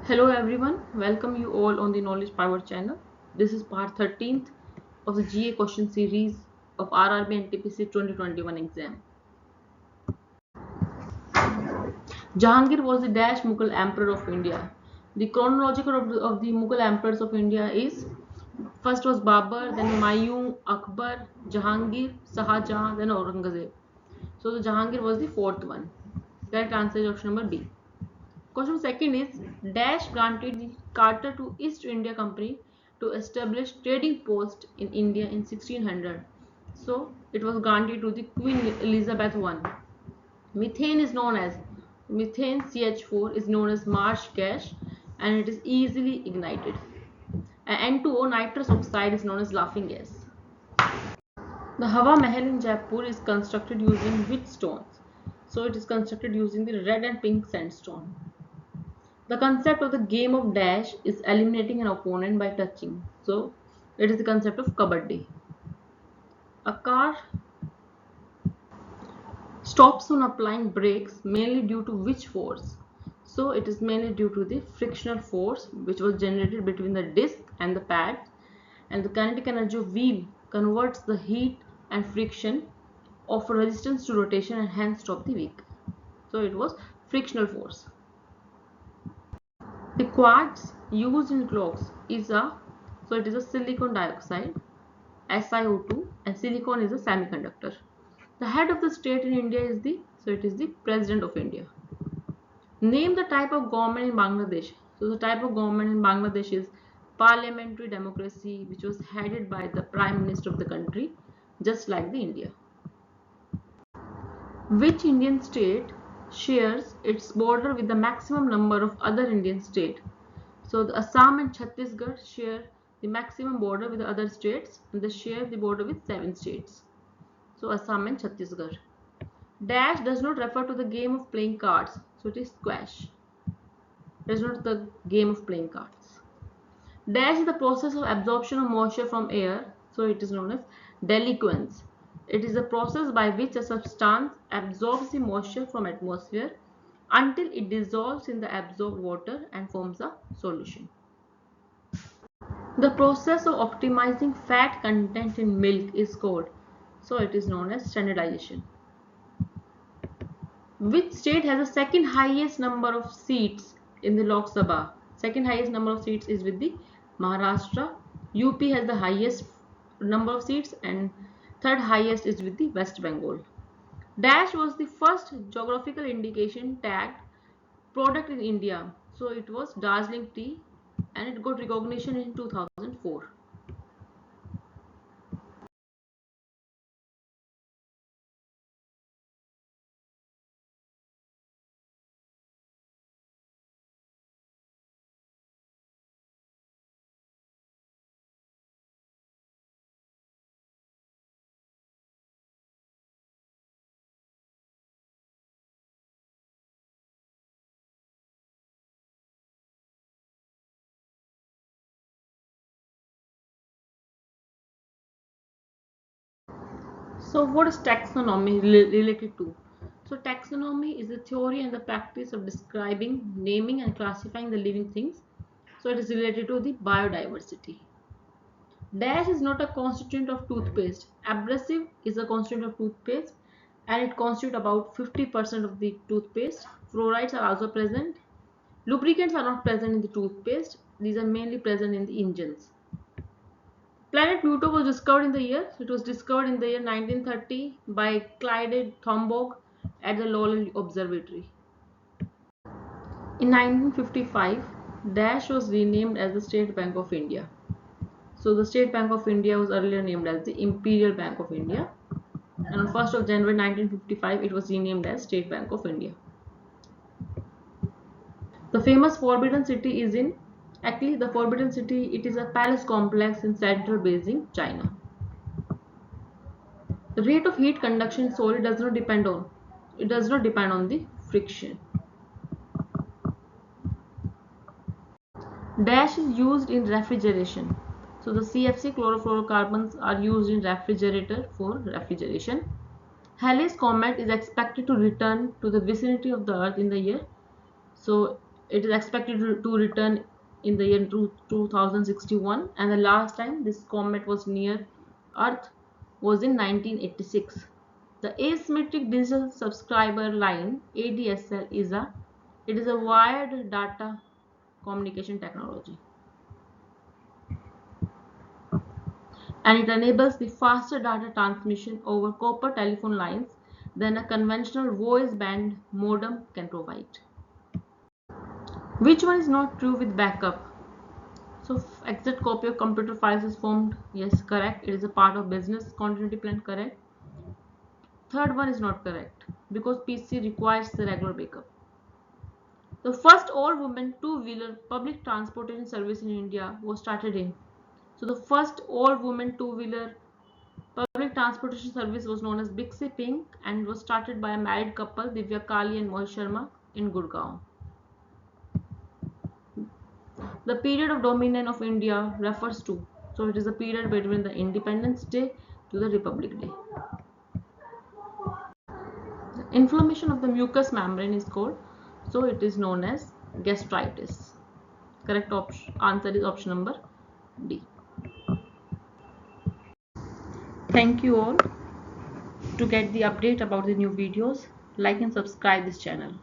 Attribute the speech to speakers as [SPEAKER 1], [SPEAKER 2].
[SPEAKER 1] Hello everyone, welcome you all on the Knowledge Power channel. This is part 13th of the GA question series of RRB NTPC 2021 exam. Jahangir was the Dash Mughal Emperor of India. The chronological of the Mughal Emperors of India is first was Babur, then Mayun, Akbar, Jahangir, Shahjahan, then Aurangzeb. So the Jahangir was the fourth one. Correct answer is option number B. Question second is Dash granted the Carter to East India Company to establish trading post in India in 1600. So it was granted to the Queen Elizabeth I. Methane is known as methane CH4 is known as marsh gas and it is easily ignited. And N2O nitrous oxide is known as laughing gas. The Hawa Mahal in Jaipur is constructed using which stones? So it is constructed using the red and pink sandstone. The concept of the game of dash is eliminating an opponent by touching. So it is the concept of kabaddi. A car stops on applying brakes mainly due to which force? So it is mainly due to the frictional force which was generated between the disc and the pad, and the kinetic energy of wheel converts the heat and friction of resistance to rotation and hence stop the vehicle. So it was frictional force. The quartz used in clocks is a silicon dioxide, SiO2, and silicon is a semiconductor. The head of the state in India is the President of India. Name the type of government in Bangladesh. So the type of government in Bangladesh is parliamentary democracy, which was headed by the Prime Minister of the country, just like the India. Which Indian state shares its border with the maximum number of other Indian states? So the Assam and Chhattisgarh share the maximum border with the other states and they share the border with 7 states. So Assam and Chhattisgarh. Dash does not refer to the game of playing cards. So it is squash. It is not the game of playing cards. Dash is the process of absorption of moisture from air. So it is known as deliquescence. It is a process by which a substance absorbs the moisture from atmosphere until it dissolves in the absorbed water and forms a solution. The process of optimizing fat content in milk is called, so it is known as standardization. Which state has the second highest number of seats in the Lok Sabha? Second highest number of seats is with the Maharashtra. UP has the highest number of seats and third highest is with the West Bengal. Dash was the first geographical indication tagged product in India. So it was Darjeeling tea and it got recognition in 2004. So what is taxonomy related to? So taxonomy is the theory and the practice of describing, naming and classifying the living things. So it is related to the biodiversity. Dash is not a constituent of toothpaste. Abrasive is a constituent of toothpaste and it constitutes about 50% of the toothpaste. Fluorides are also present. Lubricants are not present in the toothpaste. These are mainly present in the engines. Planet Pluto was discovered in the year. It was discovered in the year 1930 by Clyde Tombaugh at the Lowell Observatory. In 1955, Dash was renamed as the State Bank of India. So the State Bank of India was earlier named as the Imperial Bank of India. And on 1st of January 1955, it was renamed as State Bank of India. The famous Forbidden City is in, actually the Forbidden City, it is a palace complex in central Beijing, China. The rate of heat conduction in solid does not depend on the friction. Dash is used in refrigeration. So the CFC chlorofluorocarbons are used in refrigerator for refrigeration. Halley's comet is expected to return to the vicinity of the Earth in the year. So It is expected to return in the year 2061, and the last time this comet was near Earth was in 1986. The asymmetric digital subscriber line (ADSL) is a wired data communication technology, and it enables the faster data transmission over copper telephone lines than a conventional voice band modem can provide. Which one is not true with backup? So exit copy of computer files is formed. Yes, correct. It is a part of business continuity plan. Correct. Third one is not correct because PC requires the regular backup. The first all-women two-wheeler public transportation service in India was started in. So the first all-women two-wheeler public transportation service was known as Bixi Pink and was started by a married couple, Divya Kali and Mohit Sharma, in Gurgaon. The period of dominion of India refers to, so it is the period between the Independence Day to the Republic Day. The inflammation of the mucous membrane is called, so it is known as gastritis. Correct answer is option number D. Thank you all. To get the update about the new videos, like and subscribe this channel.